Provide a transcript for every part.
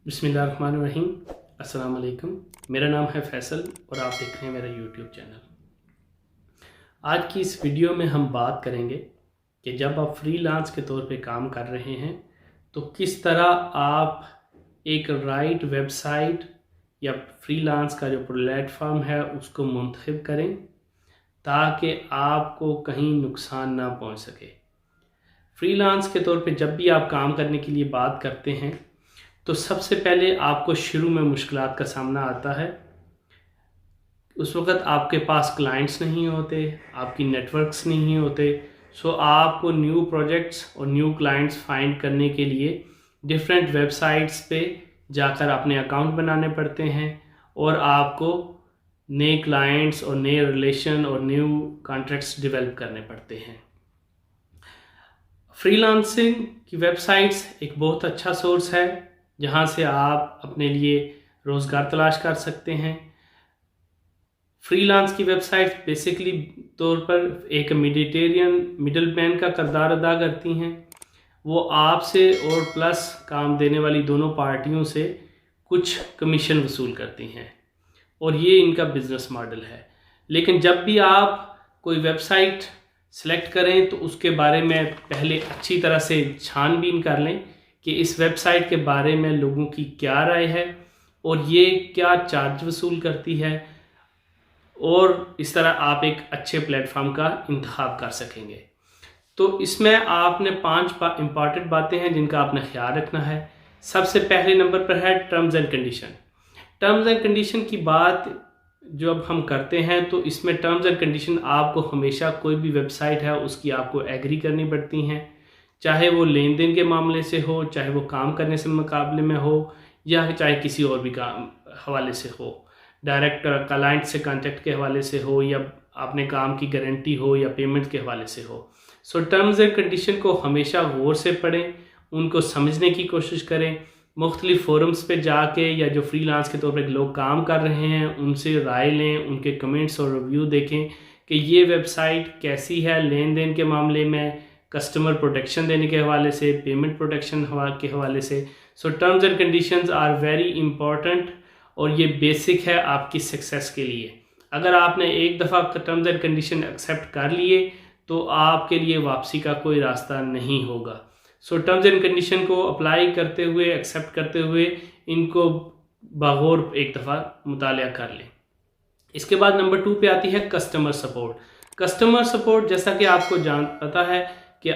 बिस्मिल्लाहिर्रहमानिर्रहीम। अस्सलाम वालेकुम। मेरा नाम है फैसल और आप देख रहे हैं मेरा यूट्यूब चैनल। आज की इस वीडियो में हम बात करेंगे कि जब आप फ्रीलांस के तौर पे काम कर रहे हैं तो किस तरह आप एक राइट वेबसाइट या फ्रीलांस का जो प्लेटफॉर्म है उसको मुंतखब करें ताकि आपको कहीं नुकसान ना पहुंच सके। फ्रीलांस के तौर पे जब भी आप काम करने के लिए बात करते हैं तो सबसे पहले आपको शुरू में मुश्किलात का सामना आता है। उस वक़्त आपके पास क्लाइंट्स नहीं होते, आपकी नेटवर्क्स नहीं होते। सो आपको न्यू प्रोजेक्ट्स और न्यू क्लाइंट्स फाइंड करने के लिए डिफरेंट वेबसाइट्स पे जाकर अपने अकाउंट बनाने पड़ते हैं और आपको नए क्लाइंट्स और नए रिलेशन और न्यू कॉन्ट्रैक्ट्स डेवलप करने पड़ते हैं। फ्रीलांसिंग की वेबसाइट्स एक बहुत अच्छा सोर्स है जहाँ से आप अपने लिए रोज़गार तलाश कर सकते हैं। फ्रीलांस की वेबसाइट बेसिकली तौर पर एक मिडल मैन का किरदार अदा करती हैं। वो आपसे और प्लस काम देने वाली दोनों पार्टियों से कुछ कमीशन वसूल करती हैं और ये इनका बिज़नेस मॉडल है। लेकिन जब भी आप कोई वेबसाइट सेलेक्ट करें तो उसके बारे में पहले अच्छी तरह से छानबीन कर लें कि इस वेबसाइट के बारे में लोगों की क्या राय है और ये क्या चार्ज वसूल करती है, और इस तरह आप एक अच्छे प्लेटफॉर्म का इंतखाब कर सकेंगे। तो इसमें आपने 5 इम्पॉर्टेंट बातें हैं जिनका आपने ख्याल रखना है। सबसे पहले नंबर पर है terms and condition. Terms and condition की बात जब हम करते हैं तो इसमें टर्म्स एंड कंडीशन आपको हमेशा कोई भी वेबसाइट है उसकी आपको एग्री करनी पड़ती हैं, चाहे वो लेन देन के मामले से हो, चाहे वो काम करने से मुकाबले में हो, या चाहे किसी और भी काम हवाले से हो, डायरेक्ट क्लाइंट से कांटेक्ट के हवाले से हो, या आपने काम की गारंटी हो, या पेमेंट के हवाले से हो। सो टर्म्स एंड कंडीशन को हमेशा गौर से पढ़ें, उनको समझने की कोशिश करें। मुख्तलिफ फोरम्स पे जाके या जो फ्रीलांस के तौर पर लोग काम कर रहे हैं उनसे राय लें, उनके कमेंट्स और रिव्यू देखें कि ये वेबसाइट कैसी है लेन देन के मामले में, कस्टमर प्रोटेक्शन देने के हवाले से, पेमेंट प्रोटेक्शन के हवाले से। So terms and conditions are very important और ये बेसिक है आपकी सक्सेस के लिए। अगर आपने एक दफ़ा टर्म्स एंड कंडीशन एक्सेप्ट कर लिए तो आपके लिए वापसी का कोई रास्ता नहीं होगा। सो टर्म्स एंड कंडीशन को अप्लाई करते हुए, एक्सेप्ट करते हुए इनको बगौर एक दफ़ा मुतालिया कर लें। इसके बाद नंबर 2 पे आती है कस्टमर सपोर्ट। कस्टमर सपोर्ट जैसा कि आपको पता है कि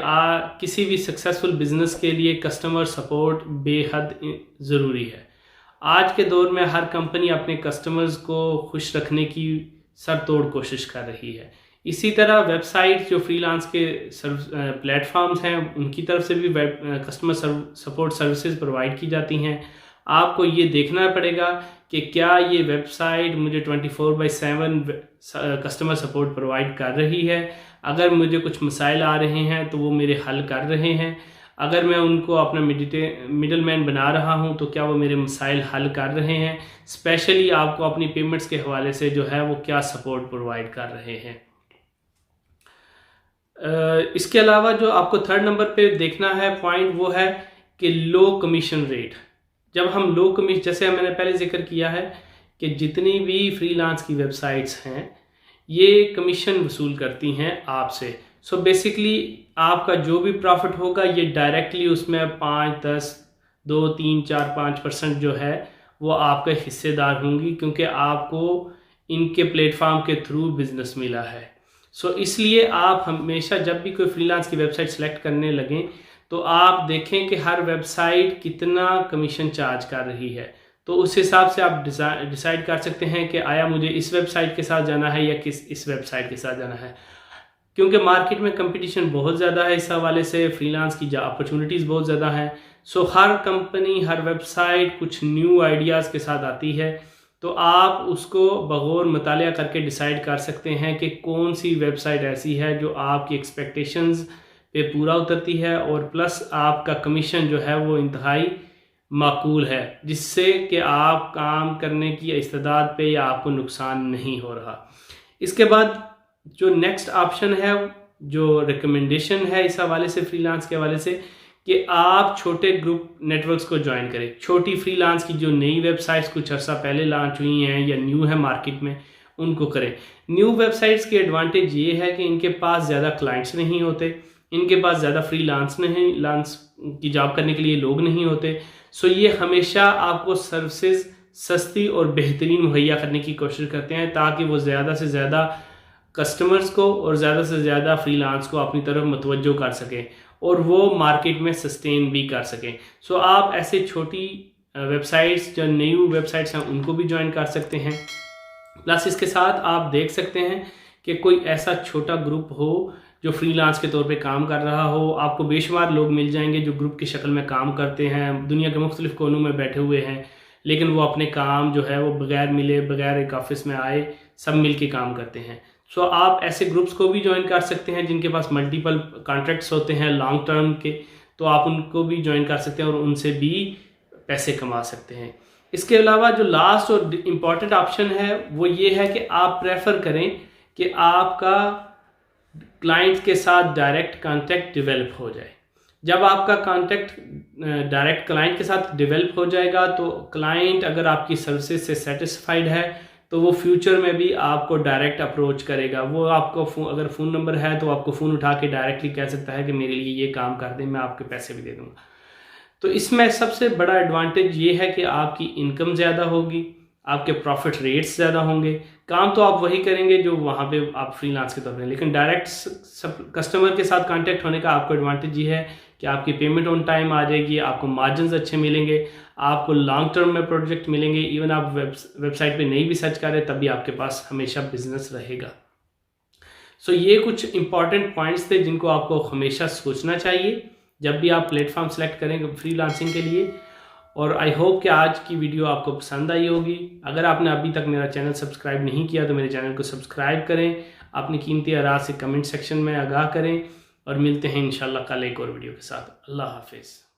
किसी भी सक्सेसफुल बिजनेस के लिए कस्टमर सपोर्ट बेहद ज़रूरी है। आज के दौर में हर कंपनी अपने कस्टमर्स को खुश रखने की सरतोड़ कोशिश कर रही है। इसी तरह वेबसाइट जो फ्रीलांस के प्लेटफॉर्म्स हैं उनकी तरफ से भी कस्टमर सपोर्ट सर्विसेज प्रोवाइड की जाती हैं। आपको ये देखना पड़ेगा कि क्या ये वेबसाइट मुझे 24/7 कस्टमर सपोर्ट प्रोवाइड कर रही है। अगर मुझे कुछ मसाइल आ रहे हैं तो वो मेरे हल कर रहे हैं। अगर मैं उनको अपना मिडल मैन बना रहा हूं तो क्या वो मेरे मसाइल हल कर रहे हैं। स्पेशली आपको अपनी पेमेंट्स के हवाले से जो है वो क्या सपोर्ट प्रोवाइड कर रहे हैं। इसके अलावा जो आपको 3rd नंबर पे देखना है पॉइंट वो है कि लो कमीशन रेट। जब हम लो कमीशन, जैसे मैंने पहले जिक्र किया है कि जितनी भी फ्रीलांस की वेबसाइट्स हैं ये कमीशन वसूल करती हैं आपसे। सो बेसिकली आपका जो भी प्रॉफिट होगा ये डायरेक्टली उसमें 5, 10, 2, 3, 4, 5% जो है वो आपके हिस्सेदार होंगी, क्योंकि आपको इनके प्लेटफॉर्म के थ्रू बिजनेस मिला है। सो इसलिए आप हमेशा जब भी कोई फ्रीलांस की वेबसाइट सेलेक्ट करने लगें तो आप देखें कि हर वेबसाइट कितना कमीशन चार्ज कर रही है। तो उस हिसाब से आप डिसाइड कर सकते हैं कि आया मुझे इस वेबसाइट के साथ जाना है या इस वेबसाइट के साथ जाना है। क्योंकि मार्केट में कंपटीशन बहुत ज़्यादा है, इस हवाले से फ्रीलांस की अपॉर्चुनिटीज़ बहुत ज़्यादा हैं। सो हर कंपनी, हर वेबसाइट कुछ न्यू आइडियाज़ के साथ आती है, तो आप उसको बगौर मुतालिया करके डिसाइड कर सकते हैं कि कौन सी वेबसाइट ऐसी है जो आपकी एक्सपेक्टेशंस पे पूरा उतरती है और प्लस आपका कमीशन जो है वो इंतहाई माकूल है, जिससे कि आप काम करने की इस्तेदाद पे या आपको नुकसान नहीं हो रहा। इसके बाद जो नेक्स्ट ऑप्शन है, जो रिकमेंडेशन है इस हवाले से, फ्रीलांस के हवाले से, कि आप छोटे ग्रुप नेटवर्क्स को ज्वाइन करें। छोटी फ्रीलांस की जो नई वेबसाइट्स कुछ अर्सा पहले लॉन्च हुई हैं या न्यू है मार्केट में, उनको करें। न्यू वेबसाइट्स की एडवांटेज ये है कि इनके पास ज़्यादा क्लाइंट्स नहीं होते, इनके पास ज़्यादा फ्रीलांस की जॉब करने के लिए लोग नहीं होते। सो ये हमेशा आपको सर्विसेज सस्ती और बेहतरीन मुहैया करने की कोशिश करते हैं ताकि वो ज़्यादा से ज़्यादा कस्टमर्स को और ज़्यादा से ज़्यादा फ्रीलांस को अपनी तरफ मुतवज्जो कर सकें और वो मार्केट में सस्टेन भी कर सकें। सो आप ऐसे छोटी वेबसाइट्स जो न्यू वेबसाइट्स हैं उनको भी ज्वाइन कर सकते हैं। प्लस इसके साथ आप देख सकते हैं कि कोई ऐसा छोटा ग्रुप हो जो फ्रीलांस के तौर पे काम कर रहा हो। आपको बेशुमार लोग मिल जाएंगे जो ग्रुप की शक्ल में काम करते हैं, दुनिया के मुख्तलिफ कोनों में बैठे हुए हैं, लेकिन वो अपने काम जो है वो बगैर मिले बगैर एक ऑफिस में आए सब मिल के काम करते हैं। सो आप ऐसे ग्रुप्स को भी ज्वाइन कर सकते हैं जिनके पास मल्टीपल कॉन्ट्रैक्ट्स होते हैं लॉन्ग टर्म के, तो आप उनको भी ज्वाइन कर सकते हैं और उनसे भी पैसे कमा सकते हैं। इसके अलावा जो लास्ट और इम्पॉर्टेंट ऑप्शन है वो ये है कि आप प्रेफर करें कि आपका क्लाइंट के साथ डायरेक्ट कांटेक्ट डेवलप हो जाए। जब आपका कांटेक्ट डायरेक्ट क्लाइंट के साथ डेवलप हो जाएगा तो क्लाइंट अगर आपकी सर्विसेज से सेटिस्फाइड है तो वो फ्यूचर में भी आपको डायरेक्ट अप्रोच करेगा। वो आपको अगर फ़ोन नंबर है तो आपको फ़ोन उठा के डायरेक्टली कह सकता है कि मेरे लिए ये काम कर दें, मैं आपके पैसे भी दे दूँगा। तो इसमें सबसे बड़ा एडवांटेज ये है कि आपकी इनकम ज़्यादा होगी, आपके प्रॉफिट रेट्स ज़्यादा होंगे। काम तो आप वही करेंगे जो वहाँ पे आप फ्रीलांस के तौर पर, लेकिन डायरेक्ट सब कस्टमर के साथ कांटेक्ट होने का आपको एडवांटेज ये है कि आपकी पेमेंट ऑन टाइम आ जाएगी, आपको मार्जिन्स अच्छे मिलेंगे, आपको लॉन्ग टर्म में प्रोजेक्ट मिलेंगे। इवन आप वेबसाइट पे नहीं भी सर्च करें तब भी आपके पास हमेशा बिजनेस रहेगा। सो ये कुछ इंपॉर्टेंट पॉइंट्स थे जिनको आपको हमेशा सोचना चाहिए जब भी आप प्लेटफॉर्म सेलेक्ट करें फ्रीलांसिंग के लिए। और आई होप कि आज की वीडियो आपको पसंद आई होगी। अगर आपने अभी तक मेरा चैनल सब्सक्राइब नहीं किया तो मेरे चैनल को सब्सक्राइब करें, अपनी कीमती आराय से कमेंट सेक्शन में आगाह करें और मिलते हैं इंशाल्लाह कल एक और वीडियो के साथ। अल्लाह हाफिज़।